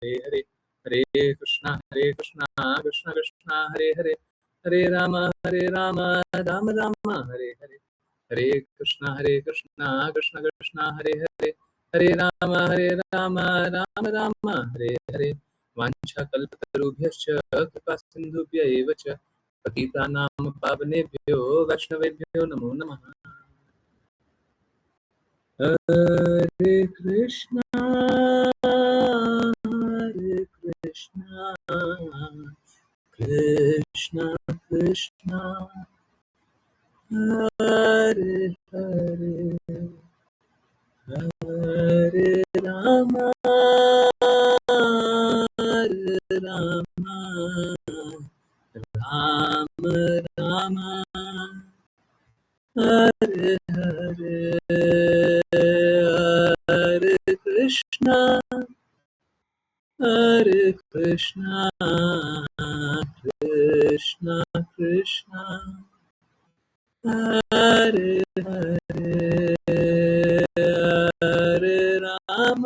हरे हरे कृष्णा कृष्णा कृष्णा हरे हरे हरे राम राम राम हरे हरे हरे कृष्णा कृष्णा कृष्णा हरे हरे हरे राम राम राम हरे हरे वाञ्छाकल्पतरुभ्यश्च कृपा सिन्धुभ्य एव च पतितानां पावनेभ्यो वैष्णवेभ्यो नमो नमः। हरे कृष्णा कृष्णा कृष्णा हरे हरे हरे राम राम राम हरे हरे हरे कृष्णा कृष्णा कृष्णा हरे हरे हरे राम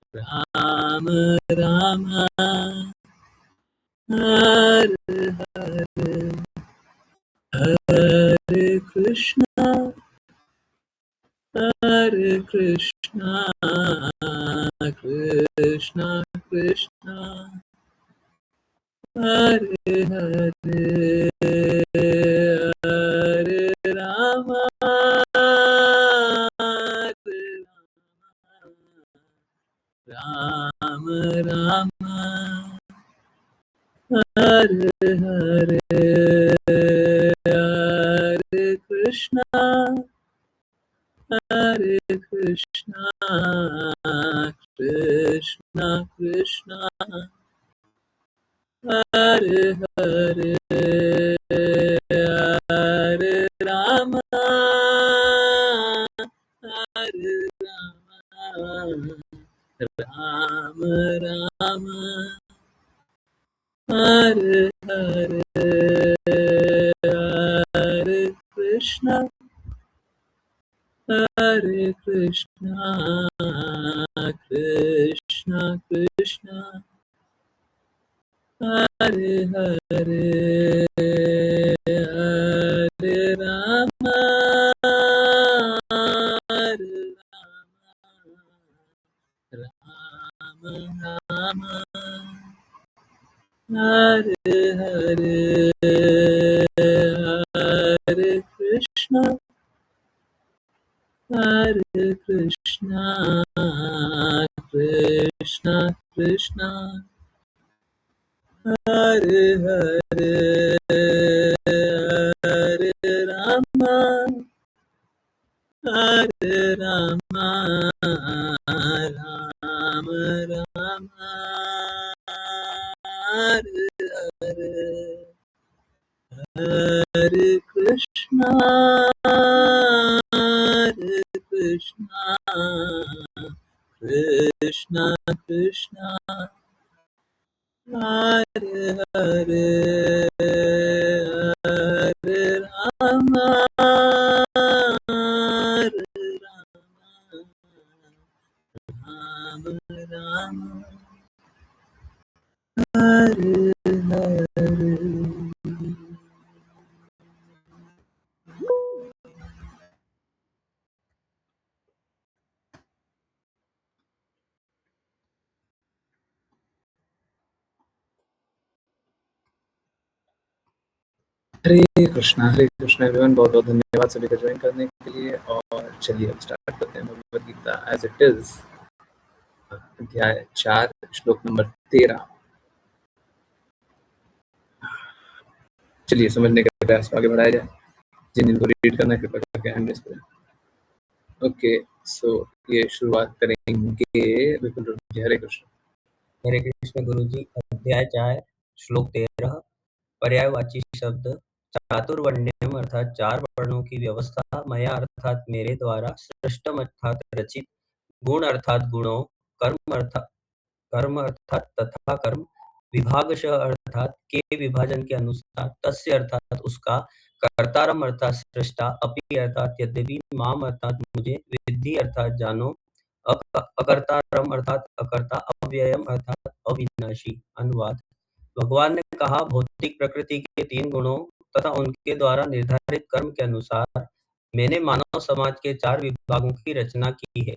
राम राम हरे हरे हरे कृष्णा कृष्णा कृष्णा हरे हरे हरे राम राम राम हरे हरे हरे कृष्णा कृष्णा कृष्णा हरे हरे हरे राम राम राम हरे हरे हरे कृष्णा कृष्णा कृष्णा हरे हरे हरे राम राम राम हरे हरे हरे कृष्णा कृष्णा कृष्णा हरे हरे हरे राम राम राम हरे हरे हरे कृष्णा कृष्णा कृष्णा हरे हरे हरे राम राम हरे हरे। हरे कृष्णा एवरीवन, बहुत बहुत धन्यवाद सभी का ज्वाइन करने के लिए। और चलिए अब स्टार्ट करते हैं Bhagavad Gita as it is, अध्याय 4 श्लोक नंबर 13। चलिए समझने का प्रयास आगे बढ़ाया जाए। जिनको रीड करना है कृपया करके हैंड रेज करें। ओके, सो ये शुरुआत करेंगे विपुल रूप जी। हरे कृष्ण। हरे कृष्ण गुरुजी। अध्याय 4 श्लोक 13। पर्यायवाची शब्द चातुर्वर्ण्यम अर्थात 4 वर्णों की व्यवस्था, मया अर्थात मेरे द्वारा, सृष्टम अर्थात रचित, गुण अर्थात गुणों, कर्म अर्थात तथा कर्म, विभागशः अर्थात के विभाजन के अनुसार, तस्य अर्थात उसका, कर्तारम अर्थात सृष्टा, अपि अर्थात यद्यपि, माम अर्थात मुझे, विद्धि अर्थात जानो, अकर्तारम अर्थात अकर्ता, अव्ययम अर्थात अविनाशी। अनुवाद। भगवान ने कहा, भौतिक प्रकृति के 3 गुणों तथा उनके द्वारा निर्धारित कर्म के अनुसार मैंने मानव समाज के 4 विभागों की रचना की है,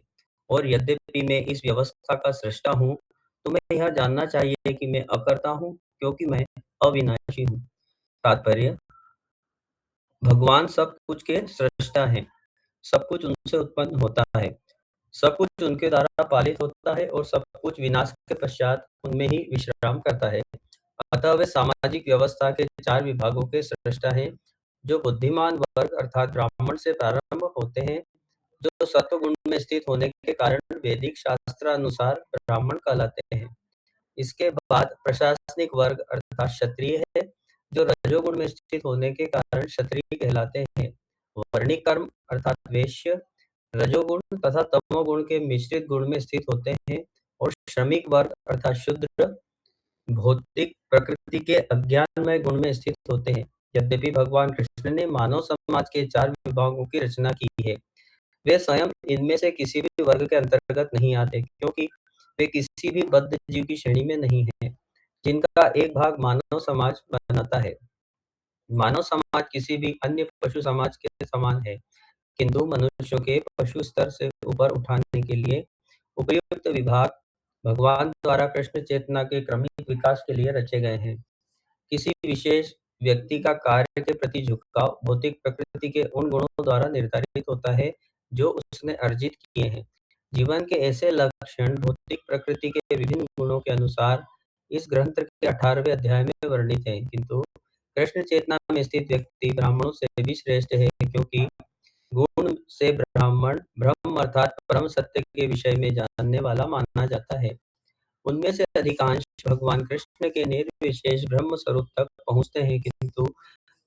और यद्यपि मैं इस व्यवस्था का सृष्टा हूँ, तुम्हें यह जानना चाहिए कि मैं अकर्ता हूँ, क्योंकि मैं अविनाशी हूँ। तात्पर्य: भगवान सब कुछ के सृष्टा हैं, सब कुछ उनसे उत्पन्न होता है, सब कुछ उनके द्वारा पालित होता है और सब कुछ विनाश के पश्चात उनमें ही विश्राम करता है। अतः वे सामाजिक व्यवस्था के 4 विभागों के सृष्टा हैं, जो बुद्धिमान वर्ग अर्थात ब्राह्मण से प्रारंभ होते हैं, जो सत्व गुण में स्थित होने के कारण वैदिक शास्त्रानुसार ब्राह्मण कहलाते हैं। इसके बाद प्रशासनिक वर्ग अर्थात क्षत्रिय है, जो रजोगुण में स्थित होने के कारण क्षत्रिय कहलाते हैं। वर्णिक कर्म अर्थात वैश्य रजोगुण तथा तमोगुण के मिश्रित गुण में स्थित होते हैं, और श्रमिक वर्ग अर्थात शूद्र भौतिक प्रकृति के अज्ञानमय गुण में स्थित होते हैं। यद्यपि भगवान कृष्ण ने मानव समाज के 4 विभागों की रचना की है, वे स्वयं इनमें से किसी भी वर्ग के अंतर्गत नहीं आते, क्योंकि वे किसी भी बद्ध जीव की श्रेणी में नहीं हैं, जिनका एक भाग मानव समाज बनाता है। मानव समाज किसी भी अन्य पशु समाज के समान है, किंतु मनुष्यों के पशु स्तर से ऊपर उठाने के लिए उपयुक्त विभाग भगवान द्वारा कृष्ण चेतना के क्रमिक विकास के लिए रचे गए हैं। किसी विशेष व्यक्ति का कार्य के प्रति झुकाव भौतिक प्रकृति के उन गुणों द्वारा निर्धारित होता है, जो उसने अर्जित किए हैं। जीवन के ऐसे लक्षण भौतिक प्रकृति के विभिन्न गुणों के अनुसार इस ग्रंथ के 18वें अध्याय में वर्णित हैं, किंतु कृष्ण चेतना में स्थित व्यक्ति ब्राह्मणों से भी श्रेष्ठ है, क्योंकि गुण से ब्राह्मण ब्रह्म अर्थात परम सत्य के विषय में जानने वाला माना जाता है। उनमें से अधिकांश भगवान कृष्ण के निर्विशेष ब्रह्म स्वरूप तक पहुँचते हैं, किंतु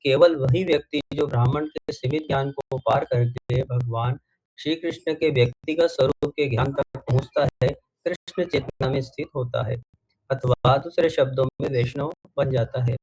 केवल वही व्यक्ति जो ब्राह्मण के सीमित ज्ञान को पार करके भगवान श्री कृष्ण के व्यक्तिगत स्वरूप के ज्ञान तक पहुँचता है, कृष्ण चेतना में स्थित होता है, अथवा दूसरे शब्दों में वैष्णव बन जाता है।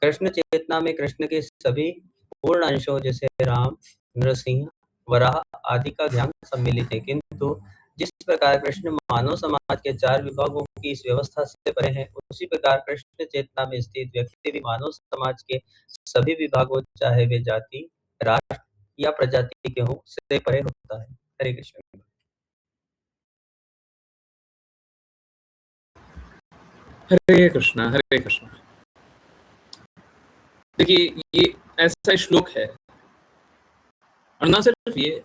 कृष्ण चेतना में कृष्ण के सभी पूर्ण अंशों जैसे राम, नृसिंह, वराह आदि का ज्ञान सम्मिलित है, किंतु जिस प्रकार कृष्ण मानव समाज के 4 विभागों की इस व्यवस्था से परे है, उसी प्रकार कृष्ण चेतना में स्थित व्यक्ति भी मानव समाज के सभी विभागों, चाहे वे जाति, राष्ट्र या प्रजाति के हों, से परे होता है। हरे कृष्ण। हरे कृष्णा हरे कृष्णा। देखिए, ये ऐसा श्लोक है, और ना सिर्फ ये,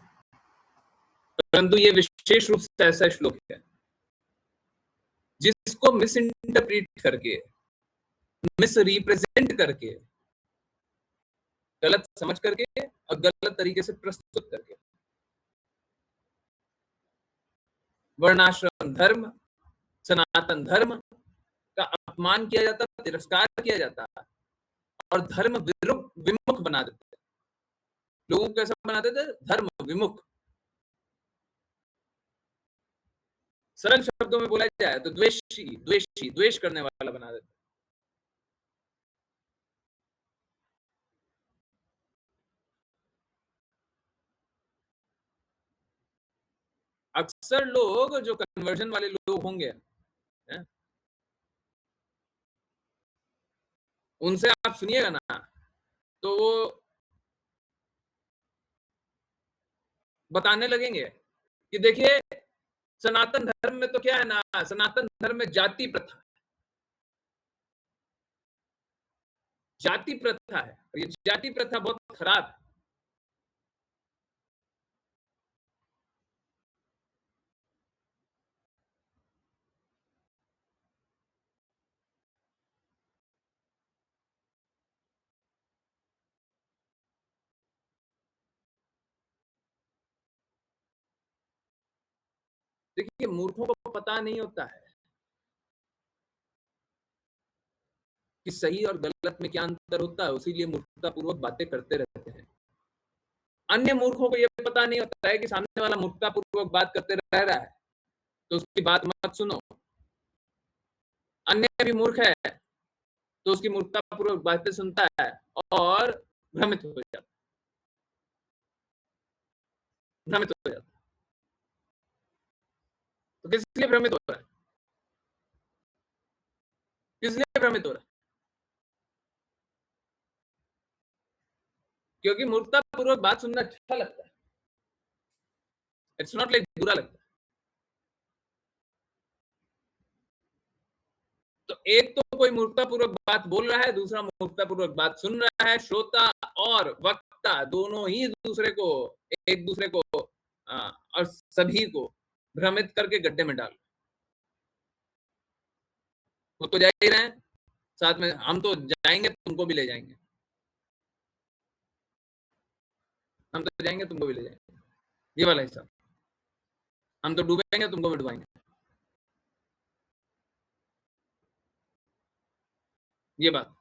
परंतु ये विशेष रूप से ऐसा श्लोक है जिसको मिस इंटरप्रीट करके, मिस रिप्रेजेंट करके, गलत समझ करके और गलत तरीके से प्रस्तुत करके वर्णाश्रम धर्म, सनातन धर्म का अपमान किया जाता, तिरस्कार किया जाता और धर्म विमुख बना देते। लोगों को कैसा बनाते थे? धर्म विमुख। सरल शब्दों में बोला जाए तो द्वेषी, द्वेषी, द्वेष करने वाला बना देते। अक्सर लोग जो कन्वर्जन वाले लोग होंगे, उनसे आप सुनिएगा ना, तो वो बताने लगेंगे कि देखिए, सनातन धर्म में तो क्या है ना, सनातन धर्म में जाति प्रथा, जाति प्रथा है, और ये जाति प्रथा बहुत खराब है। देखिए, मूर्खों को पता नहीं होता है कि सही और गलत में क्या अंतर होता है, इसीलिए मूर्खतापूर्वक बातें करते रहते हैं। अन्य मूर्खों को यह पता नहीं होता है कि सामने वाला मूर्खतापूर्वक बात करते रह रहा है, तो उसकी बात मत सुनो। अन्य भी मूर्ख है तो उसकी मूर्खतापूर्वक बातें सुनता है और भ्रमित हो जाता है, भ्रमित हो जाता है। तो किस लिए भ्रमित हो रहा है? किस लिए भ्रमित हो रहा है? क्योंकि मूर्खतापूर्वक बात सुनना अच्छा लगता है। इट्स नॉट लाइक बुरा लगता है। तो एक तो कोई मूर्खतापूर्वक बात बोल रहा है, दूसरा मूर्खतापूर्वक बात सुन रहा है। श्रोता और वक्ता दोनों ही दूसरे को एक दूसरे को और सभी को भ्रमित करके गड्ढे में डाल, वो तो जा ही रहे हैं, साथ में हम तो जाएँगे, तुमको भी ले जाएँगे। हम तो जाएँगे, तुमको भी ले जाएँगे। ये वाला हिसाब। हम तो डूबेंगे, तुमको भी डुबाएँगे। ये बात।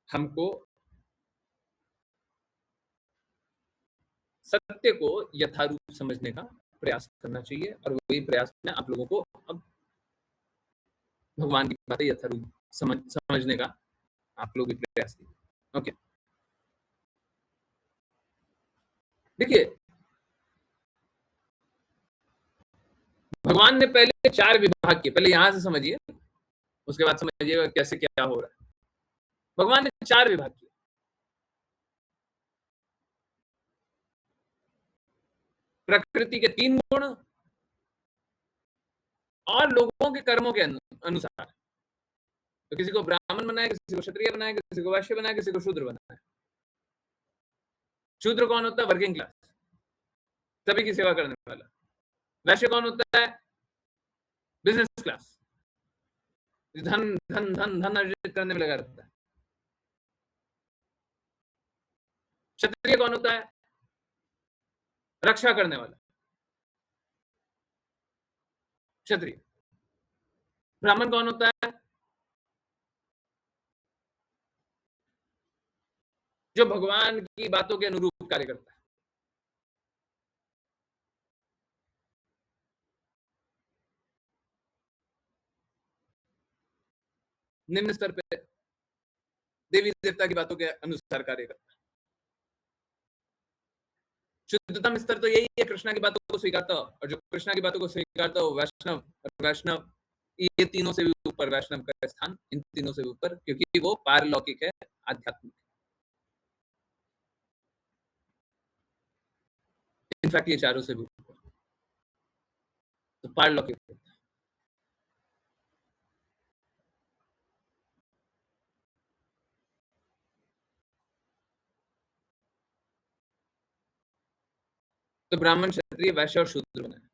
हमको सत्य को यथारूप समझने का प्रयास करना चाहिए और वही प्रयास में आप लोगों को अब भगवान की बातें यथारूप समझने का आप लोग भी प्रयास कीजिए। ओके, देखिए, भगवान ने पहले 4 विभाग किए, पहले यहाँ से समझिए, उसके बाद समझिएगा कैसे क्या हो रहा है। भगवान ने 4 विभाग किए। प्रकृति के 3 गुण और लोगों के कर्मों के अनुसार। तो किसी को ब्राह्मण बनाया, किसी को क्षत्रिय बनाया, किसी को वैश्य बनाया, किसी को शूद्र बनाया। शूद्र कौन होता है? वर्किंग क्लास, सभी की सेवा करने वाला। वैश्य कौन होता है? बिजनेस क्लास, धन धन धन धन अर्जित करने में लगा रहता है। क्षत्रिय कौन होता है? रक्षा करने वाला, क्षत्रिय। ब्राह्मण कौन होता है? जो भगवान की बातों के अनुरूप कार्य करता है। निम्न स्तर पे देवी देवता की बातों के अनुसार कार्य करता है। शुद्धतम स्तर तो यही है, कृष्णा की बातों को स्वीकारता हो, और जो कृष्णा की बातों को स्वीकारता हो वैष्णव, और वैष्णव ये तीनों से भी ऊपर, वैष्णव का स्थान इन तीनों से भी ऊपर, क्योंकि वो पारलौकिक है, आध्यात्मिक। इनफैक्ट ये चारों से भी ऊपर, तो पारलौकिक होता है। तो ब्राह्मण, क्षत्रिय, वैश्य और शूद्र बना है।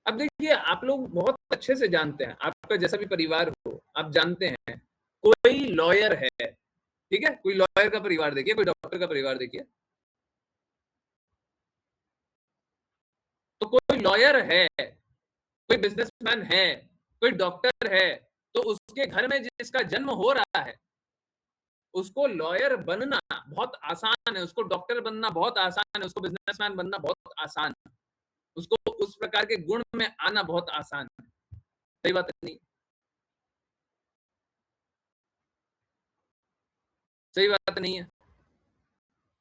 अब देखिए, आप लोग बहुत अच्छे से जानते हैं, आपका जैसा भी परिवार हो, आप जानते हैं, कोई लॉयर है, ठीक है, कोई लॉयर का परिवार देखिए, कोई डॉक्टर का परिवार देखिए, तो कोई लॉयर है, कोई बिजनेसमैन है, कोई डॉक्टर है, तो उसके घर में जिसका जन्म हो रहा है, उसको लॉयर बनना बहुत आसान है, उसको डॉक्टर बनना बहुत आसान है, उसको बिजनेसमैन बनना बहुत आसान है, उसको उस प्रकार के गुण में आना बहुत आसान है। सही बात नहीं? सही बात नहीं है?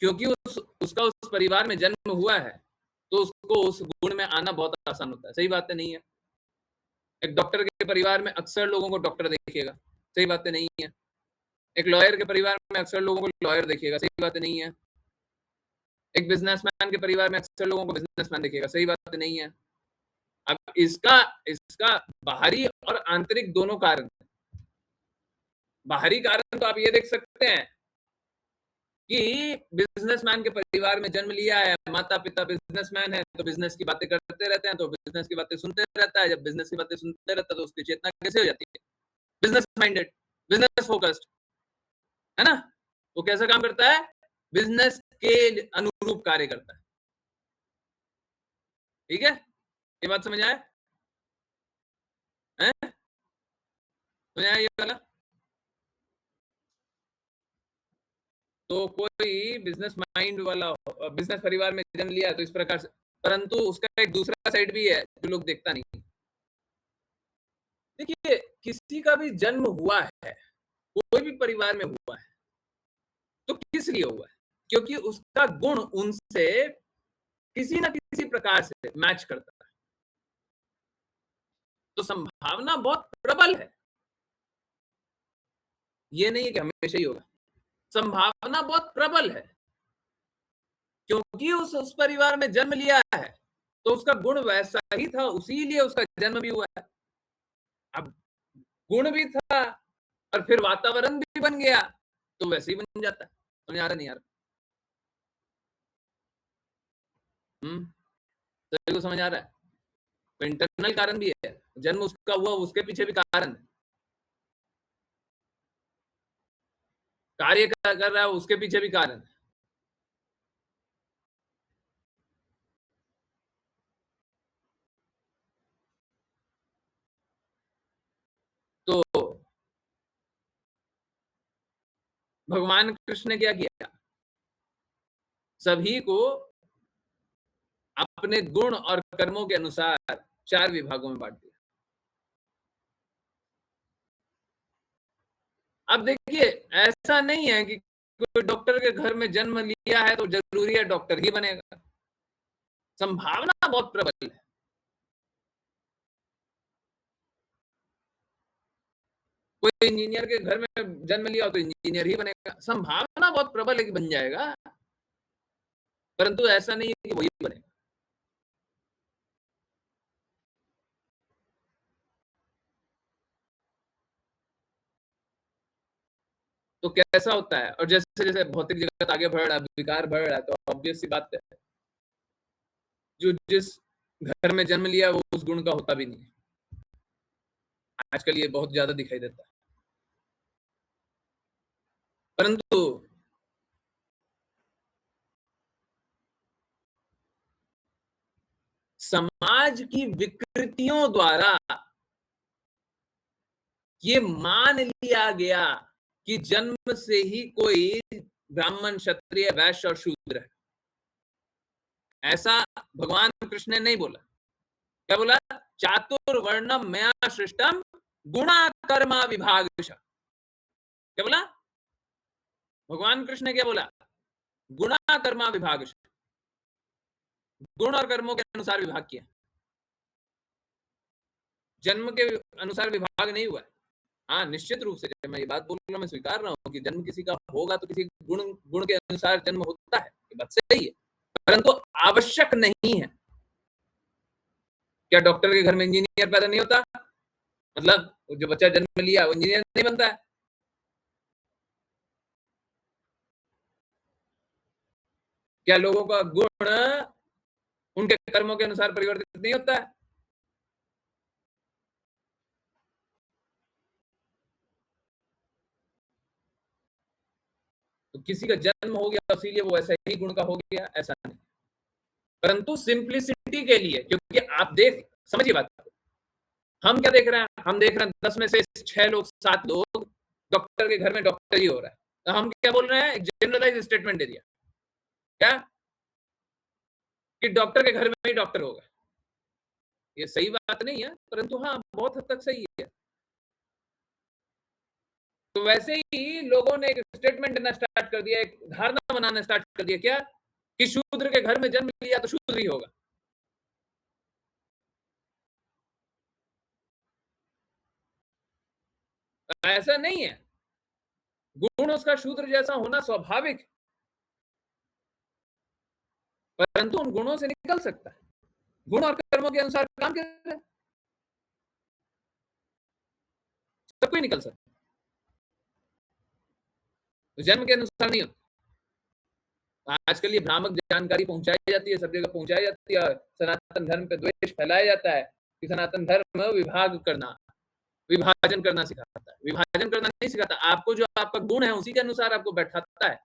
क्योंकि उसका उस परिवार में जन्म हुआ है, तो उसको उस गुण में आना बहुत आसान होता है। सही बात नहीं है? एक डॉक्टर के परिवार में अक्सर लोगों को डॉक्टर देखिएगा। सही बात नहीं है? एक लॉयर के परिवार में अक्सर लोगों को लॉयर देखिएगा। सही बात नहीं है? एक बिजनेसमैन के परिवार में अक्सर लोगों को बिजनेसमैन देखिएगा। सही बात नहीं है? अब इसका इसका बाहरी और आंतरिक दोनों कारण। बाहरी कारण तो आप ये देख सकते हैं कि बिजनेसमैन के परिवार में जन्म लिया है, माता-पिता बिजनेसमैन है, तो बिजनेस की बातें करते रहते हैं, तो बिजनेस की बातें सुनते रहता है। जब बिजनेस की बातें सुनते रहता है, तो उसकी चेतना कैसे हो जाती है? बिजनेस माइंडेड, बिजनेस फोकस्ड, है ना? वो कैसा काम करता है? बिजनेस के अनुरूप कार्य करता है। ठीक है? ये बात समझ आया? हैं? समझ आया ये वाला? तो कोई बिज़नेस माइंड वाला बिज़नेस परिवार में जन्म लिया है तो इस प्रकार से, परंतु उसका एक दूसरा साइड भी है जो लोग देखता नहीं। देखिए, किसी का भी जन्म हुआ है, कोई भी परिवार में हुआ है, तो किस लिए हुआ है? क्योंकि उसका गुण उनसे किसी न किसी प्रकार से मैच करता है। तो संभावना बहुत प्रबल है। ये नहीं है कि हमेशा ही होगा। संभावना बहुत प्रबल है। क्योंकि उस परिवार में जन्म लिया है, तो उसका गुण वैसा ही था, उसीलिए उसका जन्म भी हुआ है। अब गुण भी था और फिर वातावरण भी बन गया, तो वैसे ही बन जाता है। समझ आ रहा नहीं आ रहा? सभी को समझ आ रहा है? तो इंटरनल कारण भी है, जन्म उसका हुआ उसके पीछे भी कारण है। कार्य कर रहा है उसके पीछे भी कारण है। तो भगवान कृष्ण ने क्या किया? सभी को अपने गुण और कर्मों के अनुसार 4 विभागों में बाँट दिया। अब देखिए, ऐसा नहीं है कि कोई डॉक्टर के घर में जन्म लिया है तो ज़रूरी है डॉक्टर ही बनेगा। संभावना बहुत प्रबल है। कोई इंजीनियर के घर में जन्म लिया हो तो इंजीनियर ही बनेगा। संभावना बहुत प्रबल है कि बन जाएगा, परंतु ऐसा नहीं है कि वही बनेगा। तो कैसा होता है? और जैसे-जैसे भौतिक जगत आगे बढ़ रहा है, विकार बढ़ रहा है, तो ऑब्वियस सी बात है, जो जिस घर में जन्म लिया वो उस गुण का होता भी नहीं है। आजकल ये बहुत ज़्यादा दिखाई देता है। परंतु समाज की विकृतियों द्वारा ये मान लिया गया कि जन्म से ही कोई ब्राह्मण, क्षत्रिय, वैश्य और शूद्र है। ऐसा भगवान कृष्ण ने नहीं बोला। क्या बोला? चातुर्वर्णम मया सृष्टम गुणा कर्मा विभागशः। क्या बोला? भगवान कृष्ण ने क्या बोला? गुणा कर्मा विभागशः। गुण और कर्मों के अनुसार विभाग किया। जन्म के अनुसार विभाग नहीं हुआ है। हाँ, निश्चित रूप से जब मैं ये बात बोल रहा हूँ, मैं स्वीकार रहा हूँ कि जन्म किसी का होगा तो किसी गुण गुण के अनुसार जन्म होता है। ये बात सही है, परंतु आवश्यक नहीं है। क्या डॉक्टर के घर में इंजीनियर पैदा नहीं होता? मतलब जो बच्चा जन्म लिया वो इंजीनियर नहीं बनता है? क्या लोगों का गुण उनके कर्मों के अनुसार परिवर्तित नहीं होता है? तो किसी का जन्म हो गया इसीलिए वो ऐसा ही गुण का हो गया, ऐसा नहीं। परंतु सिंप्लिसिटी के लिए, क्योंकि आप समझिए बात को। हम क्या देख रहे हैं? हम देख रहे हैं 10 में से 6 लोग, 7 लोग डॉक्टर के घर में डॉक्टर ही हो रहा है। तो हम क्या बोल रहे हैं? एक जनरलाइज स्टेटमेंट दे दिया। क्या? कि डॉक्टर के घर में ही डॉक्टर होगा। ये सही बात नहीं है, परंतु हाँ, बहुत हद तक सही है। तो वैसे ही लोगों ने एक स्टेटमेंट देना स्टार्ट कर दिया, एक धारणा बनाना स्टार्ट कर दिया। क्या? कि शूद्र के घर में जन्म लिया तो शूद्र ही होगा। ऐसा नहीं है। गुण उसका शूद्र जैसा होना स्वाभाविक, परंतु उन गुणों से निकल सकता है। गुण और कर्मों के अनुसार काम कर रहे हैं, सब कोई निकल सकता है। तो जन्म के अनुसार नहीं होता। आजकल ये भ्रामक जानकारी पहुंचाई जाती है, सब जगह पहुंचाई जाती है, और सनातन धर्म पे द्वेष फैलाया जाता है कि सनातन धर्म विभाग करना, विभाजन करना सिखाता है। विभाजन करना नहीं सिखाता, आपको जो आपका गुण है उसी के अनुसार आपको बैठाता है।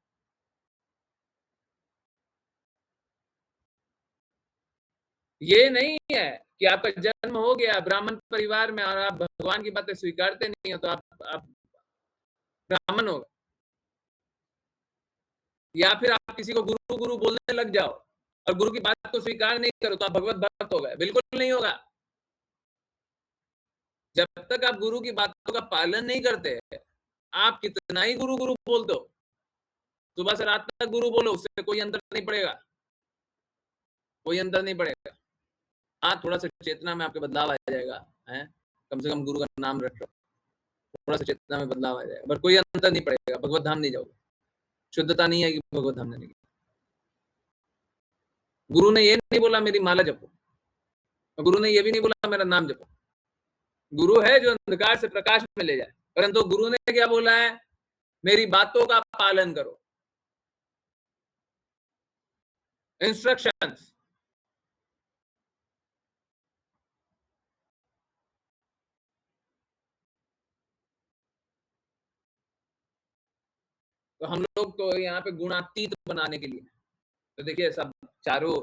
ये नहीं है कि आपका जन्म हो गया ब्राह्मण परिवार में और आप भगवान की बातें स्वीकारते नहीं हो, तो आप ब्राह्मण हो गए। या फिर आप किसी को गुरु गुरु बोलने लग जाओ और गुरु की बात को स्वीकार नहीं करो, तो आप भगवत भक्त हो गए। बिल्कुल नहीं होगा। जब तक आप गुरु की बातों का पालन नहीं करते, आप कितना ही गुरु गुरु बोल दो, सुबह से रात तक गुरु बोलो, उससे कोई अंतर नहीं पड़ेगा, कोई अंतर नहीं पड़ेगा। हाँ, थोड़ा सा चेतना में आपके बदलाव आ जाएगा, हैं? कम से कम गुरु का नाम रट लो, थोड़ा सा चेतना में बदलाव आ जाएगा, पर कोई अंतर नहीं पड़ेगा, भगवत धाम नहीं जाओगे, शुद्धता नहीं आएगी भगवत धाम जाने की। गुरु ने ये नहीं बोला मेरी माला जपो, गुरु ने ये भी नहीं बोला मेरा नाम जपो। गुरु है जो अंधकार से प्रकाश में ले जाए, परंतु गुरु ने क्या बोला है? मेरी बातों का पालन करो, इंस्ट्रक्शंस। तो हम लोग तो यहाँ पे गुणातीत बनाने के लिए, तो देखिए सब चारों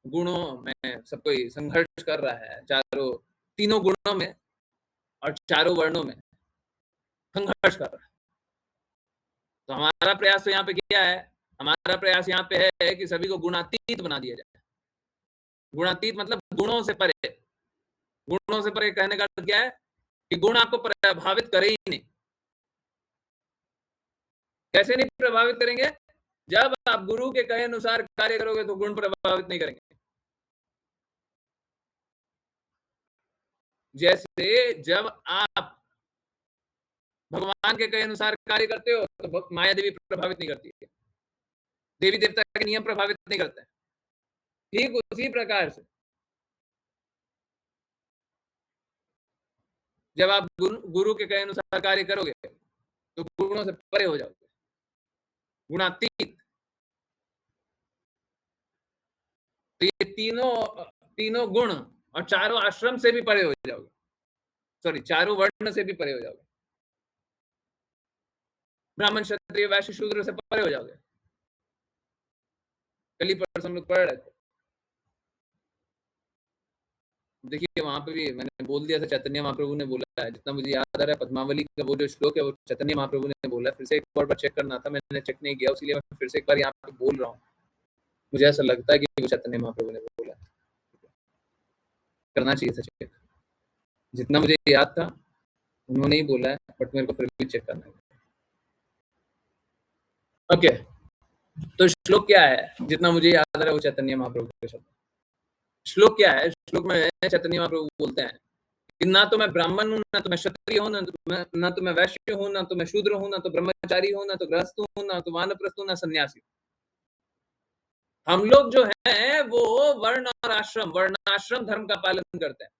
गुणों में सब कोई संघर्ष कर रहा है, चारों तीनों गुणों में और चारों वर्णों में संघर्ष कर रहा है। तो हमारा प्रयास तो यहाँ पे क्या है? हमारा प्रयास यहाँ पे है कि सभी को गुणातीत बना दिया जाए। गुणातीत मतलब गुणों से परे। गुणों से परे कहने का अर्थ क्या है? कि गुण आपको प्रभावित करे ही नहीं। कैसे नहीं प्रभावित करेंगे? जब आप गुरु के कहे अनुसार कार्य करोगे तो गुण प्रभावित नहीं करेंगे। जैसे जब आप भगवान के कहे अनुसार कार्य करते हो तो माया देवी प्रभावित नहीं करती है, देवी देवता के नियम प्रभावित नहीं करते हैं। ठीक उसी प्रकार से जब आप गुरु के कहे अनुसार कार्य करोगे तो गुणों से परे हो जाओगे, गुणातीत। तो ये तीनों गुण और चारों आश्रम से भी परे हो जाओगे, सॉरी चारों वर्ण से भी परे हो जाओगे, ब्राह्मण क्षत्रिय वैश्य शूद्र से परे हो जाओगे। कल परसों हम लोग पढ़ रहे थे, देखिए वहां पे भी मैंने बोल दिया था, चैतन्य महाप्रभु ने बोला है, जितना मुझे याद आ रहा है पद्मावली का वो जो श्लोक है वो चैतन्य महाप्रभु ने बोला है। फिर से एक बार चेक करना था, मैंने चेक नहीं किया, इसलिए मैं फिर से एक बार यहाँ पे बोल रहा हूँ। मुझे ऐसा लगता है कि वो चैतन्य महाप्रभु ने बोला, करना चाहिए था चेक। जितना मुझे याद था उन्होंने ही बोला है, बट मेरे को फिर भी चेक करना है। ओके, तो श्लोक क्या है? जितना मुझे याद आ रहा है वो चैतन्य महाप्रभु के शब्द। श्लोक क्या है? श्लोक में चैतन्य महाप्रभु बोलते हैं कि ना तो मैं ब्राह्मण हूँ, ना तो मैं क्षत्रिय हूँ, ना तो मैं वैश्य हूँ, ना तो मैं शूद्र हूँ, ना तो ब्रह्मचारी हूँ, ना तो गृहस्थ हूँ, ना तो वानप्रस्थ हूँ, ना सन्यासी। हम लोग जो है वो वर्ण और आश्रम, वर्णाश्रम धर्म का पालन करते हैं।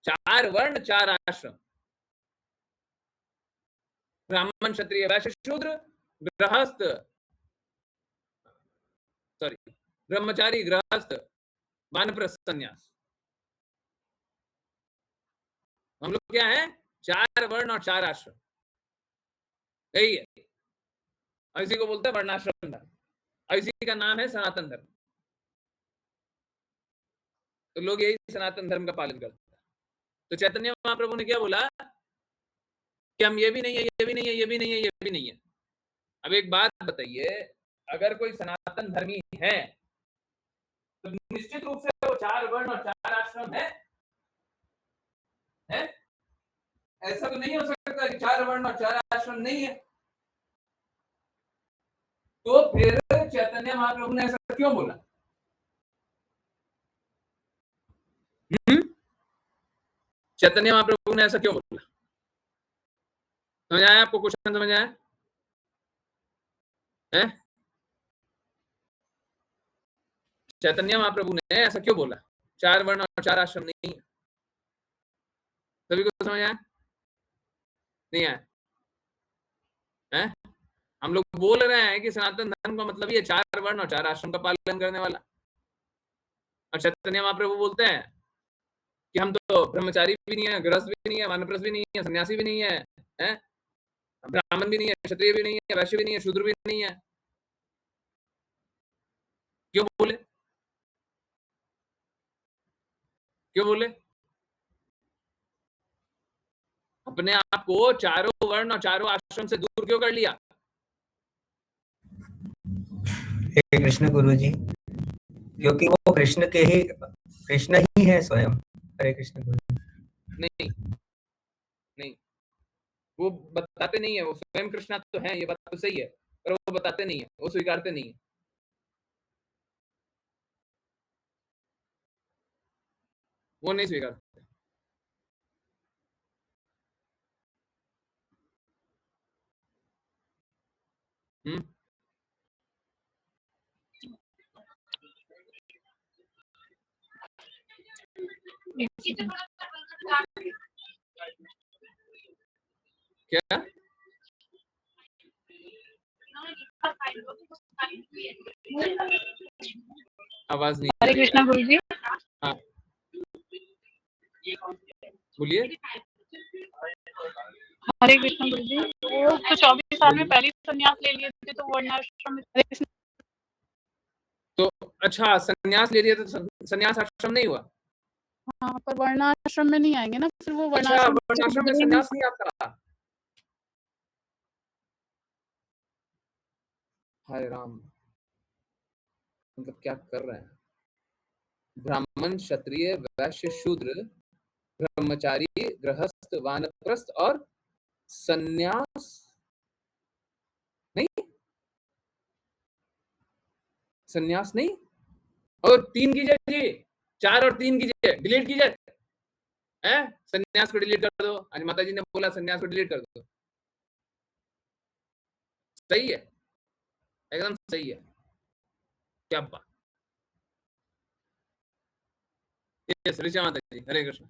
4 वर्ण 4 आश्रम, ब्राह्मण क्षत्रिय वैश्य शूद्र गृहस्थ, सॉरी ब्रह्मचारी गृहस्थ वानप्रस्थ सन्यास। हम लोग क्या है? 4 वर्ण और 4 आश्रम, यही है। और इसी को बोलते हैं वर्णाश्रम धर्म, और इसी का नाम है सनातन धर्म। तो लोग यही सनातन धर्म का पालन करते हैं। तो चैतन्य महाप्रभु ने क्या बोला कि हम ये भी नहीं है, ये भी नहीं है, ये भी नहीं है, ये भी नहीं है। अब एक बात बताइए, अगर कोई सनातन धर्मी है तो निश्चित रूप से वो 4 वर्ण और 4 आश्रम है? ऐसा तो नहीं हो सकता कि 4 वर्ण और 4 आश्रम नहीं है। तो फिर चैतन्य महाप्रभु ने ऐसा क्यों बोला? चैतन्य महाप्रभु ने ऐसा क्यों बोला? समझ आया आपको? क्वेश्चन समझ आया है? चैतन्य महाप्रभु ने ऐसा क्यों बोला? 4 वर्ण और 4 आश्रम नहीं है। सभी को समझ आया? नहीं आया? है? हम लोग बोल रहे हैं कि सनातन धर्म का मतलब ये 4 वर्ण और 4 आश्रम का पालन करने वाला। और चैतन्य महाप्रभु बोलते हैं कि हम तो ब्रह्मचारी भी नहीं है, गृहस्थ भी नहीं है, वानप्रस्थ भी नहीं है, सन्यासी भी नहीं है, हैं? ब्राह्मण भी नहीं है, क्षत्रिय भी नहीं है, वैश्य भी नहीं है, शूद्र भी नहीं है। क्यों बोले? क्यों बोले? अपने आप को चारों वर्ण और चारों आश्रम से दूर क्यों कर लिया? हे कृष्ण गुरुजी, क्योंकि वो कृष्ण ही है स्वयं। हरे कृष्ण गुरु। नहीं, नहीं, वो बताते नहीं है, वो स्वयं कृष्णा तो है, ये बात तो सही है, पर वो बताते नहीं है, वो स्वीकारते नहीं है। वो नहीं स्वीकारते। हम्म। क्या? आवाज नहीं आ हरे रही है। कृष्णा गुरु जी। हाँ, बोलिए। हरे कृष्णा गुरु जी, वो तो 24 साल में पहले ही संन्यास ले लिए थे, तो वर्णाश्रम में हरे कृष्ण। तो अच्छा, संन्यास ले लिया तो संन्यास आश्रम नहीं हुआ? हाँ, पर वर्णाश्रम में नहीं आएंगे ना, फिर वो अच्छा, वर्णाश्रम से वर्णाश्रम में गुजरे ही नहीं। संन्यास नहीं आता। हाय राम, मतलब क्या कर रहे हैं? ब्राह्मण, क्षत्रिय, वैश्य, शूद्र, ब्रह्मचारी, गृहस्थ, वानप्रस्थ और संन्यास नहीं? संन्यास नहीं? और 3 कीजिए जी, 4 और 3 कीजिए, डिलीट कीजिए। हैं? संन्यास को डिलीट कर दो। आज माता जी ने बोला संन्यास को डिलीट कर दो। सही है, एकदम सही है। क्या बात। यस, ऋचा माता जी, हरे कृष्ण।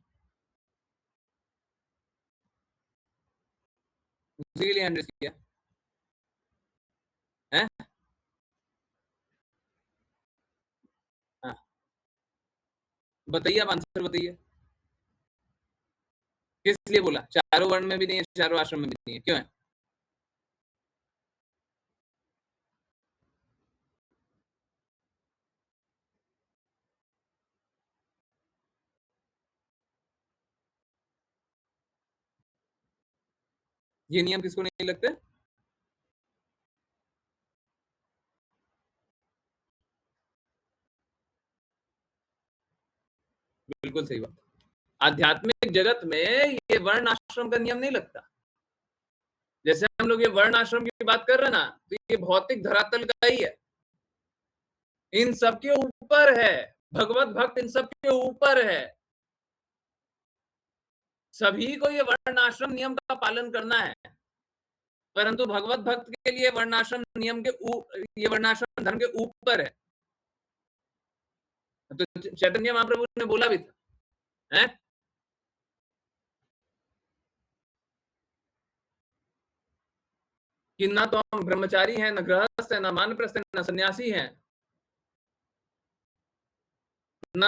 उसी के लिए हैंड रेज किया है। हाँ, बताइए, आप आंसर बताइए। किस लिए बोला? चारों वर्ण में भी नहीं है, चारों आश्रम में भी नहीं है, क्यों है? ये नियम किसको नहीं लगते? बिल्कुल सही बात। आध्यात्मिक जगत में ये वर्ण आश्रम का नियम नहीं लगता। जैसे हम लोग ये वर्ण आश्रम की बात कर रहे हैं ना, तो ये भौतिक धरातल का ही है, इन सबके ऊपर है। भगवत भक्त इन सबके ऊपर है। सभी को ये वर्णाश्रम नियम का पालन करना है, परंतु भगवत भक्त के लिए वर्णाश्रम नियम के ये वर्णाश्रम धर्म के ऊपर है। तो चैतन्य महाप्रभु ने बोला भी था, है? कि ना तो हम ब्रह्मचारी हैं, ना गृहस्थ है, ना मानप्रस्थ है, ना सन्यासी हैं, ना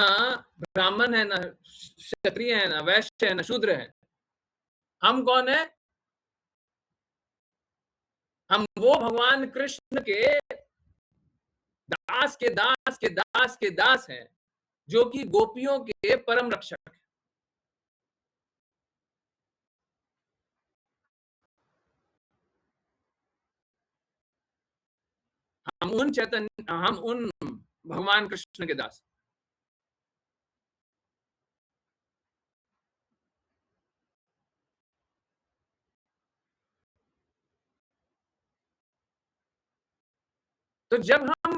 ब्राह्मण है, ना क्षत्रिय है, ना वैश्य है, ना शूद्र है। हम कौन है? हम वो भगवान कृष्ण के दास के दास के दास के दास हैं, जो कि गोपियों के परम रक्षक हैं। हम उन भगवान कृष्ण के दास। तो जब हम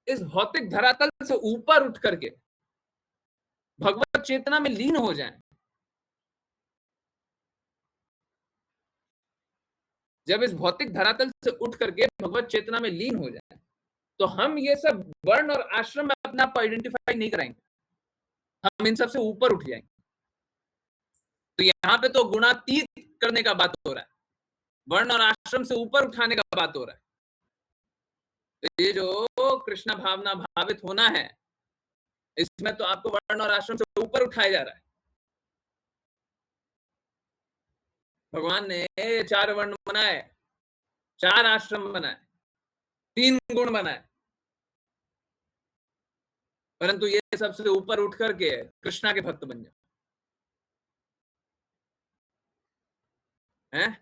इस भौतिक धरातल से ऊपर उठ करके भगवत चेतना में लीन हो जाएं, जब इस भौतिक धरातल से उठ करके भगवत चेतना में लीन हो जाएं, तो हम ये सब वर्ण और आश्रम में अपने आप को आइडेंटिफाई नहीं कराएंगे, हम इन सब से ऊपर उठ जाएंगे। तो यहाँ पे तो गुणातीत करने का बात हो रहा है, वर्ण और आश्रम से ऊपर उठाने का बात हो रहा है। तो ये जो कृष्ण भावना भावित होना है, इसमें तो आपको वर्ण और आश्रम से ऊपर उठाया जा रहा है। भगवान ने 4 वर्ण बनाए, 4 आश्रम बनाए, 3 गुण बनाए। परंतु ये सबसे ऊपर उठ करके कृष्णा के भक्त बन जाओ, हैं?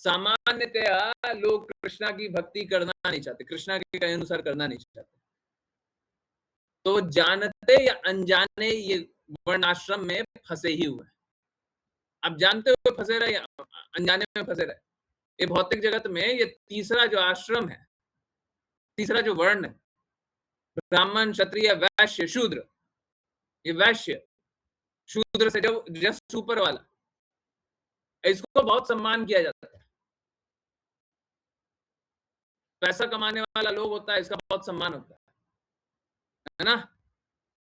सामान्यतया लोग कृष्णा की भक्ति करना नहीं चाहते, कृष्णा के कहे अनुसार करना नहीं चाहते, तो जानते या अनजाने ये वर्णाश्रम में फंसे ही हुए हैं। अब जानते हुए फंसे रहे या अनजाने में फंसे रहे, ये भौतिक जगत में ये तीसरा जो आश्रम है, तीसरा जो वर्ण है, ब्राह्मण, क्षत्रिय, वैश्य, शूद्र, ये वैश्य शूद्र से जो जस्ट ऊपर वाला, इसको बहुत सम्मान किया जाता है। पैसा कमाने वाला लोग होता है, इसका बहुत सम्मान होता है ना?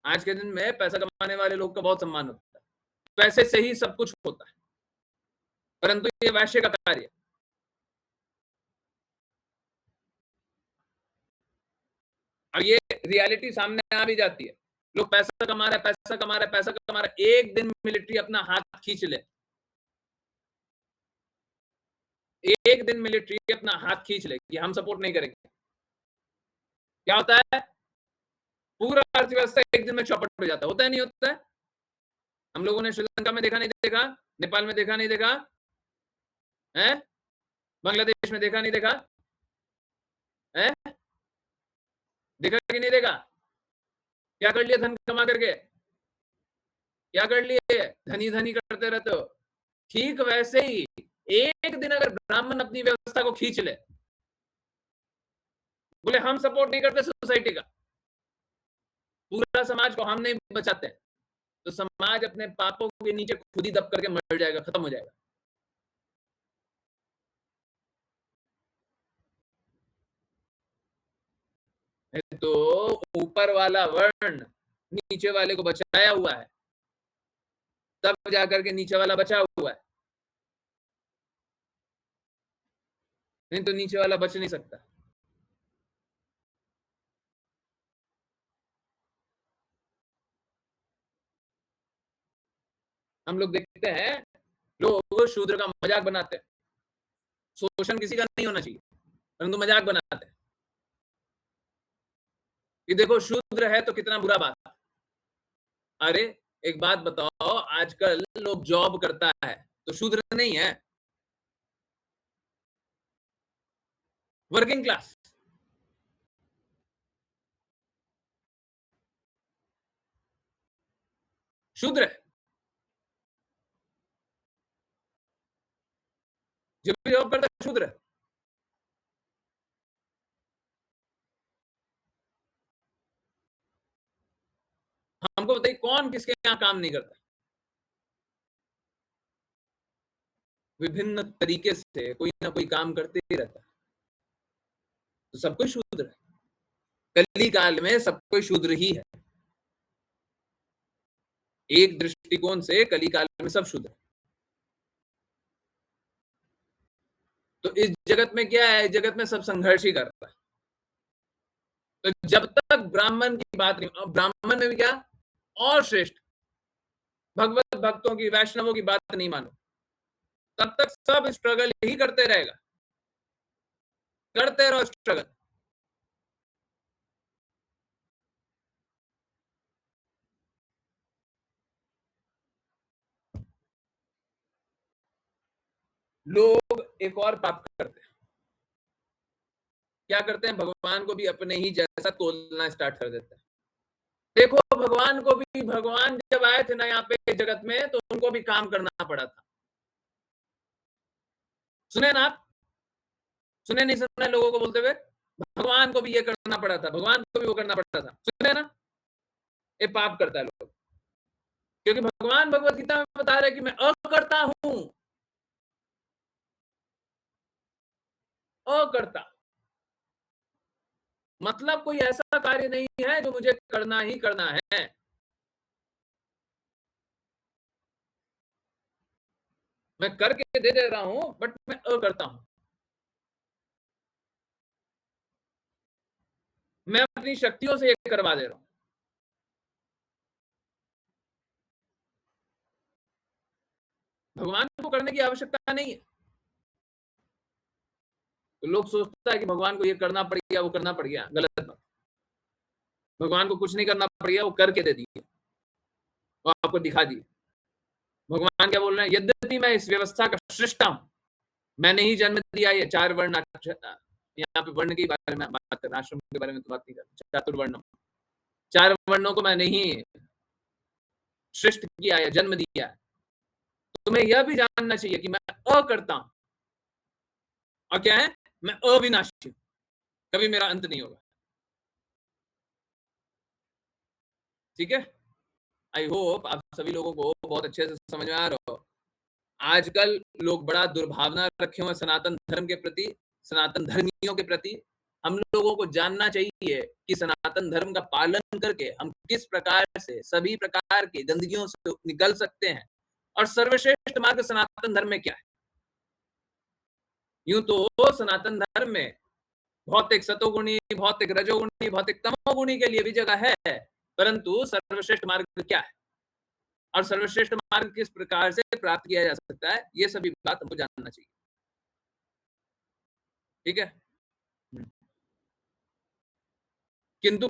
आज के दिन में पैसा कमाने वाले लोग का बहुत सम्मान होता है, पैसे से ही सब कुछ होता है, परंतु ये वैश्य का कार्य है। और ये रियलिटी सामने आ भी जाती है, लोग पैसा कमा रहे, पैसा कमा रहे, पैसा कमा रहे, एक दिन मिलिट्री अपना हाथ खींच ले, एक दिन मिलिट्री अपना हाथ खींच ले कि हम सपोर्ट नहीं करेंगे, क्या होता है? पूरा अर्थव्यवस्था एक दिन में चौपट हो जाता है, होता है नहीं होता है? हम लोगों ने श्रीलंका में देखा नहीं देखा, नेपाल में देखा नहीं देखा, है बांग्लादेश में देखा नहीं देखा, है देखा कि नहीं देखा? क्या कर लिया धन कमा करके, क्या कर लिए? धनी धनी करते रहते हो। ठीक वैसे ही एक दिन अगर ब्राह्मण अपनी व्यवस्था को खींच ले, बोले हम सपोर्ट नहीं करते सोसाइटी का, पूरा समाज को हम नहीं बचाते, तो समाज अपने पापों के नीचे खुद ही दब करके मर जाएगा, खत्म हो जाएगा। तो ऊपर वाला वर्ण नीचे वाले को बचाया हुआ है, तब जाकर के नीचे वाला बचा हुआ है, नहीं तो नीचे वाला बच नहीं सकता। हम लोग देखते हैं लोग शूद्र का मजाक बनाते हैं, शोषण किसी का नहीं होना चाहिए, परंतु मजाक बनाते हैं कि देखो शूद्र है तो कितना बुरा बात। अरे एक बात बताओ, आजकल लोग जॉब करता है तो शूद्र नहीं है, वर्किंग क्लास, शूद्र है, जो भी जॉब करता है शूद्र है। हमको बताइए कौन किसके यहाँ काम नहीं करता? विभिन्न तरीके से कोई ना कोई काम करते ही रहता है, तो सब कोई शूद्र है, कली काल में सब कोई शूद्र ही है, एक दृष्टिकोण से कली काल में सब शूद्र है। तो इस जगत में क्या है, जगत में सब संघर्ष ही करता है, तो जब तक ब्राह्मण की बात नहीं, ब्राह्मण में भी क्या और श्रेष्ठ भगवत भक्तों की, वैष्णवों की बात नहीं मानो, तब तक सब स्ट्रगल ही करते रहेगा, करते रहो स्ट्रगल। लोग एक और पाप करते हैं, क्या करते हैं? भगवान को भी अपने ही जैसा तोलना स्टार्ट कर देते हैं। देखो भगवान को भी, भगवान जब आए थे ना यहाँ पे जगत में, तो उनको भी काम करना पड़ा था, सुने ना आप? सुने नहीं सुने लोगों को बोलते हुए? भगवान को भी ये करना पड़ा था, भगवान को भी वो करना पड़ा था, सुने ना? ये पाप करता है लोग, क्योंकि भगवान भगवत गीता में बता रहे कि मैं अकर्ता हूं, अकर्ता मतलब कोई ऐसा कार्य नहीं है जो मुझे करना ही करना है, मैं करके दे दे रहा हूं, बट मैं अकर्ता हूं, मैं अपनी शक्तियों से ये करवा दे रहा हूं। भगवान को करने की आवश्यकता नहीं है, तो लोग सोचता है कि भगवान को ये करना पड़ गया, वो करना पड़ गया, गलत बात। भगवान को कुछ नहीं करना पड़ गया, वो करके दे दिए और आपको दिखा दिए। भगवान क्या बोल रहे हैं, यद्यपि मैं इस व्यवस्था का सृष्टा हूं, मैंने ही जन्म दिया ये 4 वर्ण, यहाँ पे वर्ण के बारे में बात कर रहे हैं, आश्रम के बारे में तो बात नहीं कर रहे, चातुर्वर्ण, 4 वर्णों को मैंने ही सृष्ट किया है, जन्म दिया है। तुम्हें यह भी जानना चाहिए कि मैं अकर्ता हूं, और क्या है, मैं अविनाशी हूं, कभी मेरा अंत नहीं होगा। ठीक है, आई होप आप सभी लोगों को बहुत अच्छे से समझ में आ रहा हो। आजकल लोग बड़ा दुर्भावना रखे हुए सनातन धर्म के प्रति, सनातन धर्मियों के प्रति। हम लोगों को जानना चाहिए कि सनातन धर्म का पालन करके हम किस प्रकार से सभी प्रकार की गंदगियों से निकल सकते हैं, और सर्वश्रेष्ठ मार्ग सनातन धर्म में क्या है। यूं तो सनातन धर्म में भौतिक सतोगुणी, भौतिक रजोगुणी, भौतिक तमोगुणी के लिए भी जगह है, परंतु सर्वश्रेष्ठ मार्ग क्या है और सर्वश्रेष्ठ मार्ग किस प्रकार से प्राप्त किया जा सकता है, ये सभी बात हमको जानना चाहिए। ठीक है, किंतु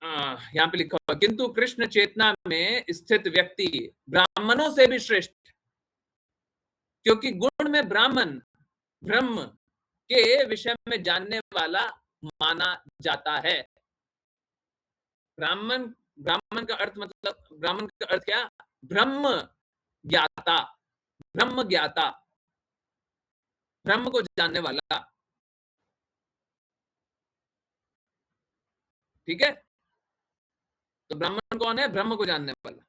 यहाँ पे लिखा हुआ, किंतु कृष्ण चेतना में स्थित व्यक्ति ब्राह्मणों से भी श्रेष्ठ, क्योंकि गुण में ब्राह्मण ब्रह्म के विषय में जानने वाला माना जाता है। ब्राह्मण, ब्राह्मण का अर्थ मतलब, ब्राह्मण का अर्थ क्या, ब्रह्म ज्ञाता, ब्रह्म ज्ञाता, ब्रह्म को जानने वाला। ठीक है, तो ब्राह्मण कौन है, ब्रह्म को जानने वाला।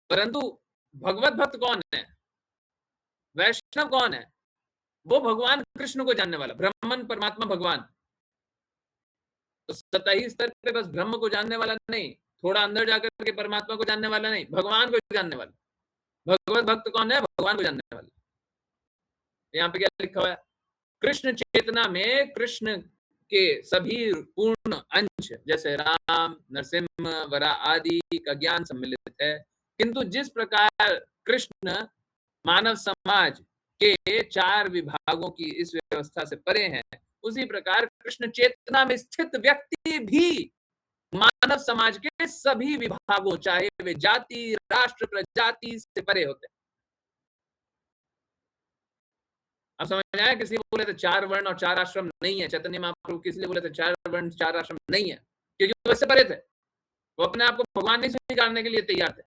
परंतु भगवत भक्त कौन है, वैष्णव कौन है, वो भगवान कृष्ण को जानने वाला, ब्रह्मन परमात्मा भगवान। तो सतही स्तर पे बस ब्रह्म को जानने वाला नहीं, थोड़ा अंदर जाकर के परमात्मा को जानने वाला नहीं, भगवान को जानने वाला। भगवत भक्त कौन है, भगवान को जानने वाला। यहाँ पे क्या लिखा हुआ है, कृष्ण चेतना में कृष्ण के सभी पूर्ण अंश जैसे राम, नरसिंह, वरा आदि का ज्ञान सम्मिलित है। किंतु जिस प्रकार कृष्ण मानव समाज के 4 विभागों की इस व्यवस्था से परे हैं, उसी प्रकार कृष्ण चेतना में स्थित व्यक्ति भी मानव समाज के सभी विभागों, चाहे वे जाति, राष्ट्र, प्रजाति से परे होते हैं। अब समझ आया, किसी बोले थे 4 वर्ण और 4 आश्रम नहीं है, चैतन्य महाप्रभु किस लिए बोले थे 4 वर्ण 4 आश्रम नहीं है, क्योंकि वो इससे परे थे। वो अपने आप को भगवान नहीं स्वीकारने के लिए तैयार थे,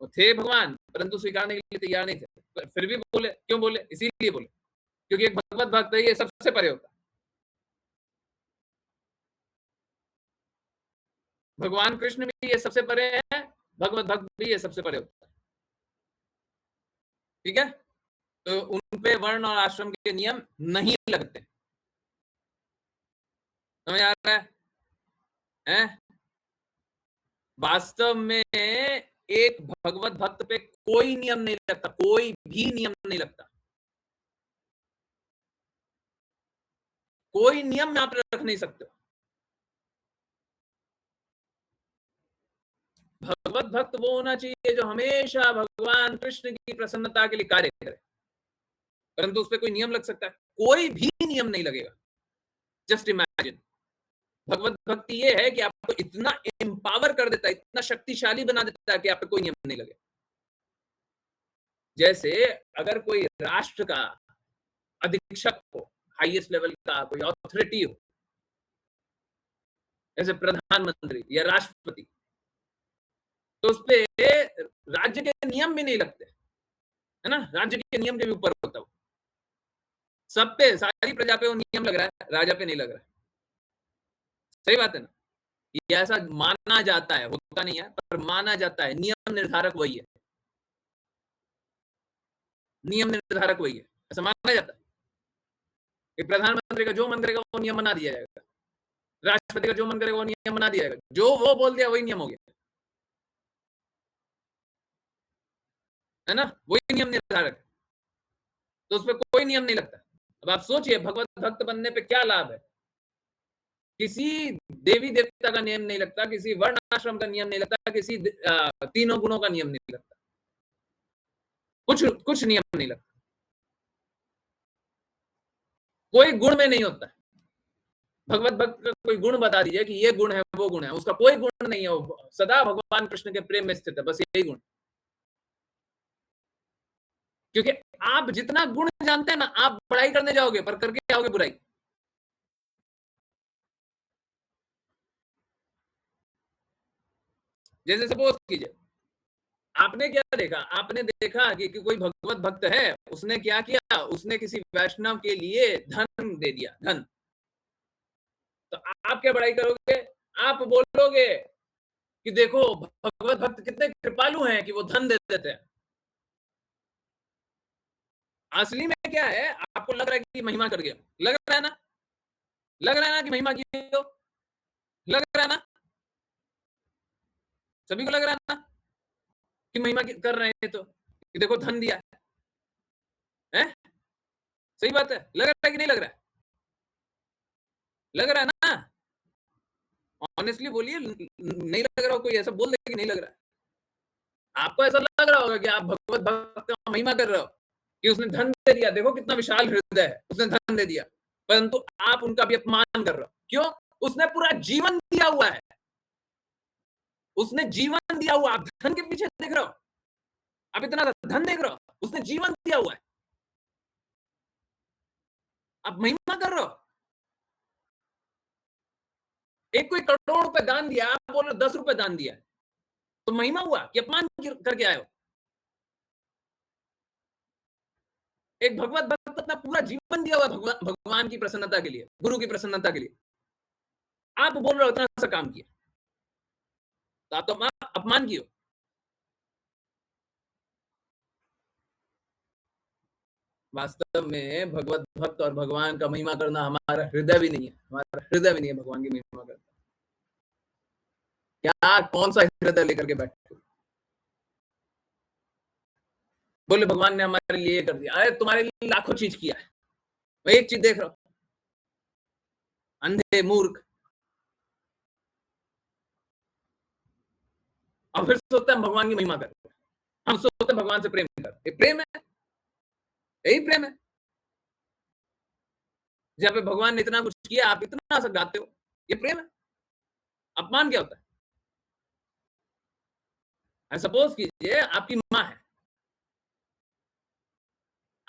वो थे भगवान परंतु स्वीकारने के लिए तैयार नहीं थे। फिर भी बोले, क्यों बोले, इसीलिए बोले क्योंकि एक भगवत भक्त है, ये सबसे परे होता है। भगवान कृष्ण भी ये सबसे परे है, भगवत भक्त भी ये सबसे परे होता है। ठीक है, तो उन पे वर्ण और आश्रम के नियम नहीं लगते। समझ आ रहा है? वास्तव में एक भगवत भक्त पे कोई नियम नहीं लगता, कोई भी नियम नहीं लगता, कोई नियम आप रख नहीं सकते। भगवत भक्त वो होना चाहिए जो हमेशा भगवान कृष्ण की प्रसन्नता के लिए कार्य करे, परंतु उस पर कोई नियम लग सकता है, कोई भी नियम नहीं लगेगा। जस्ट इमेजिन, भगवत भक्ति ये है कि आपको इतना एम्पावर कर देता है, इतना शक्तिशाली बना देता है कि आप पे कोई नियम नहीं लगे। जैसे अगर कोई राष्ट्र का अधीक्षक हो, हाईएस्ट लेवल का कोई अथॉरिटी हो, जैसे प्रधानमंत्री या राष्ट्रपति, तो उस पे राज्य के नियम भी नहीं लगते, है ना, राज्य के नियम के भी ऊपर होता है। सब पे, सारी प्रजा पे वो नियम लग रहा है, राजा पे नहीं लग रहा है। सही बात है ना, ये ऐसा माना जाता है, होता नहीं है पर माना जाता है, नियम निर्धारक वही है, नियम निर्धारक वही है, ऐसा माना जाता है कि प्रधानमंत्री का जो मन करेगा वो नियम बना दिया जाएगा, राष्ट्रपति का जो मन करेगा वो नियम बना दिया जाएगा, जो वो बोल दिया वही नियम हो गया, है ना, वही नियम निर्धारक है, तो उस पर कोई नियम नहीं लगता। अब आप सोचिए, भगवत भक्त बनने पे क्या लाभ है, किसी देवी देवता का नियम नहीं लगता, किसी वर्ण आश्रम का नियम नहीं लगता, किसी तीनों गुणों का नियम नहीं लगता, कुछ नियम नहीं लगता। कोई गुण में नहीं होता है। भगवत भक्त का कोई गुण बता दीजिए कि ये गुण है, वो गुण है, उसका कोई गुण नहीं है, वो सदा भगवान कृष्ण के प्रेम में स्थित है, बस यही गुण। क्योंकि आप जितना गुण जानते हैं ना, आप बड़ाई करने जाओगे पर करके आओगे बुराई। जैसे सपोज कीजिए, आपने क्या देखा, आपने देखा कि कोई भगवत भक्त है, उसने क्या किया, उसने किसी वैष्णव के लिए धन दे दिया, धन। तो आप क्या बड़ाई करोगे, आप बोलोगे कि देखो भगवत भक्त कितने कृपालु हैं कि वो धन दे देते हैं। असली में क्या है, आपको लग रहा है कि महिमा कर गया, लग रहा है ना, लग रहा है ना कि महिमा की हो, लग रहा है ना, सभी को लग रहा है ना कि महिमा कर रहे हैं, तो कि देखो धन दिया है, सही बात है, लग रहा है कि नहीं लग रहा है, लग रहा है ना, ऑनेस्टली बोलिए, नहीं लग रहा हो, कोई ऐसा बोल दे कि नहीं लग रहा है। आपको ऐसा लग रहा होगा कि आप भगवत भक्त का महिमा कर रहे हो कि उसने धन दे दिया, देखो कितना विशाल हृदय है, उसने धन दे दिया, परंतु आप उनका भी अपमान कर रहे हो। क्यों? उसने पूरा जीवन दिया हुआ है, उसने जीवन दिया हुआ, आप धन के पीछे देख रहे हो, आप इतना धन देख रहे हो, उसने जीवन दिया हुआ है, आप महिमा कर रहे हो। एक कोई करोड़ रुपए दान दिया, आप बोल रहे 10 रुपए दान दिया, तो महिमा हुआ कि अपमान करके आए हो। एक भगवत भक्त अपना पूरा जीवन दिया हुआ भगवान की प्रसन्नता के लिए, गुरु की प्रसन्नता के लिए, आप बोल रहे हो इतना सा काम किया, तो आप तो अपमान किए हो। वास्तव में भगवत भक्त और भगवान का महिमा करना हमारा हृदय भी नहीं है, हमारा हृदय भी नहीं है भगवान की महिमा करना। क्या कौन सा हृदय लेकर के बैठे बोले भगवान ने हमारे लिए ये कर दिया, अरे तुम्हारे लिए लाखों चीज किया है, मैं एक चीज देख रहा हूं, अंधे मूर्ख, और फिर सोचते हैं भगवान की महिमा कर, हम सोचते हैं भगवान से प्रेम कर, ये प्रेम है, यही प्रेम है। जहाँ पे भगवान ने इतना कुछ किया, आप इतना सा गाते हो, ये प्रेम है। अपमान क्या होता है? सपोज कीजिए आपकी माँ है,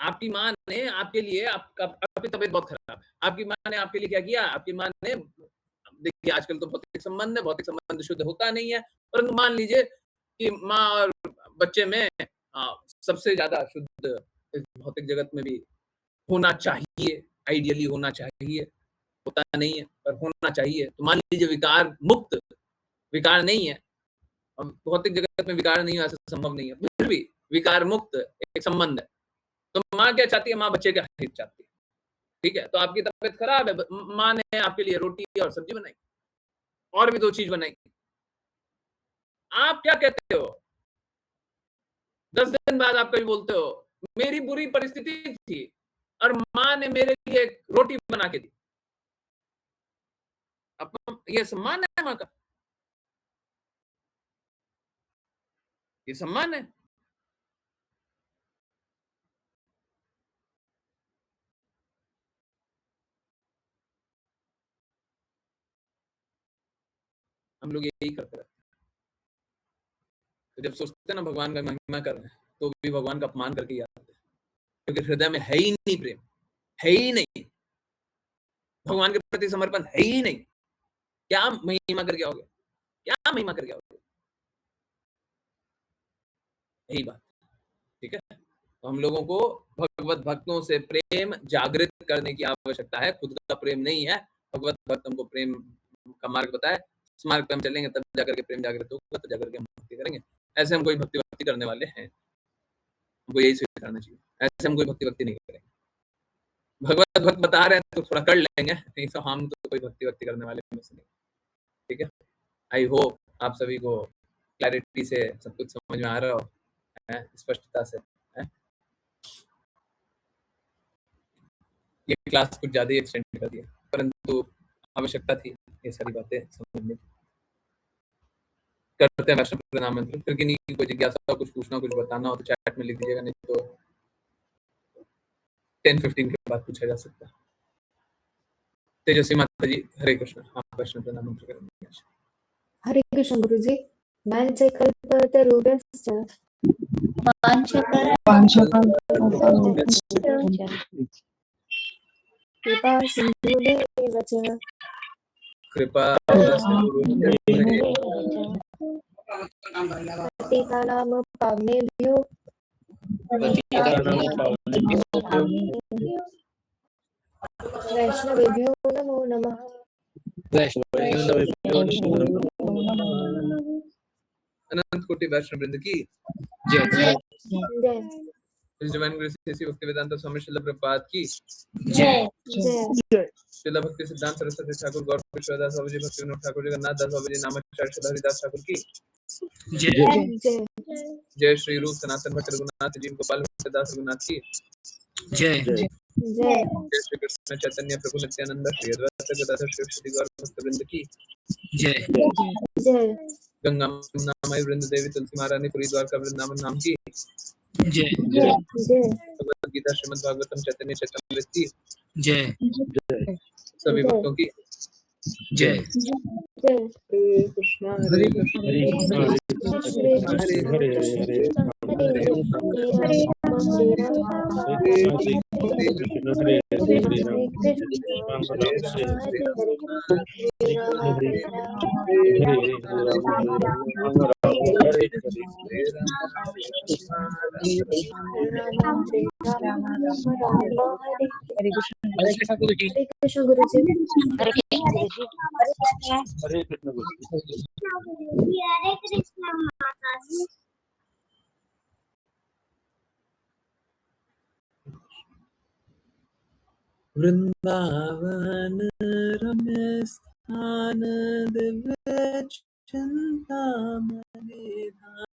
आपकी माँ ने आपके लिए, आपकी तबीयत बहुत खराब है, आपकी माँ ने आपके लिए क्या किया, आपकी माँ ने, देखिए आजकल तो भौतिक संबंध है, भौतिक संबंध शुद्ध होता नहीं है, परंतु मान लीजिए कि माँ और बच्चे में सबसे ज्यादा शुद्ध इस भौतिक जगत में भी होना चाहिए, आइडियली होना चाहिए, होता नहीं है पर होना चाहिए। तो मान लीजिए विकार मुक्त, विकार नहीं है, अब भौतिक जगत में विकार नहीं है, ऐसा संभव नहीं है, फिर भी विकार मुक्त एक संबंध है। तो माँ क्या चाहती है, माँ बच्चे का हित चाहती है, ठीक है। तो आपकी तबीयत खराब है, माँ ने आपके लिए रोटी और सब्जी बनाई, और भी 2 चीज बनाई, आप क्या कहते हो, 10 दिन बाद आप कभी बोलते हो मेरी बुरी परिस्थिति थी और माँ ने मेरे लिए रोटी बना के दी, अब ये सम्मान है माँ का, ये सम्मान है। हम लोग यही करते रहते हैं। तो जब सोचते हैं ना भगवान का महिमा कर रहे हैं, तो भी भगवान का अपमान करके ही आते हैं, क्योंकि हृदय में है ही नहीं प्रेम, है ही नहीं, भगवान के प्रति समर्पण है ही नहीं। क्या महिमा करके आओगे, क्या महिमा करके आओगे, यही बात, ठीक है। तो हम लोगों को भगवत भक्तों से प्रेम जागृत करने की आवश्यकता है, खुद का प्रेम नहीं है। भगवत भक्त हमको प्रेम का मार्ग बताए, इस मार्ग पे हम चलेंगे तब जाकर के प्रेम जागृत होगा, तब जाकर के हम भक्ति करेंगे। ऐसे हम कोई भक्ति करने वाले हैं, हमको यही सिखाना चाहिए, ऐसे हम कोई भक्ति नहीं करेंगे। भगवत भक्त बता रहे हैं तो थोड़ा कर लेंगे, नहीं तो हम तो कोई भक्ति करने वाले में से नहीं, ठीक है। आई होप आप सभी को क्लैरिटी से सब कुछ समझ में आ रहा हो, स्पष्टता से, है? ये क्लास कुछ ज़्यादा ही एक्सटेंड कर दिया, परंतु आवश्यकता थी ये सारी बातें समझने की। करते हैं वैष्णव प्रणाम मंत्र, फिर किन्हीं की कोई जिज्ञासा हो, कुछ पूछना, कुछ बताना हो तो चैट में लिख दीजिएगा, नहीं तो 10-15 के बाद पूछा जा सकता है। तेजस्वी माता जी, हरे कृष्ण। आप प्रश्न प्रणाम मंत्र करेंगे। हरे कृष्ण गुरुजी। वंशे कल्पतरुभ्यश्च कृपा सिन्धुभ्येव च कृपा पतितानां पावनेभ्यो वैष्णवेभ्यो नमो नमः। अनंत कोटि वैष्णव वृंद की जय। डिवाइन ग्रेस ऐसी भक्ति वेदांत स्वामी श्रील प्रभुपाद की जय। श्रील भक्ति सिद्धांत सरस्वती ठाकुर गौर किशोरदास बाबू जी, भक्ति विनोद ठाकुर, जगन्नाथ दास बाबू जी, नामाचार्य श्री हरिदास ठाकुर की जय। जय श्री रूप सनातन भट्ट रघुनाथ जी, गोपाल भट्ट दास रघुनाथ की जय। जय श्री कृष्ण चैतन्य प्रभु नित्यानंद श्री अद्वैत गदाधर श्री गौर भक्त वृंद की जय। गंगा नामय वृंद देवी तुलसी महारानी पुरी द्वारका वृंदावन नाम की जय। भगवद गीता श्रीमद् भागवतम चैतन्य चैतन्य की जय। सभी भक्तों की जय। हरे कृष्णा हरे कृष्णा हरे हरे हरे कृष्ण गुरुजी। वृंदावन रम्य स्थान दिव्य चिंतामणि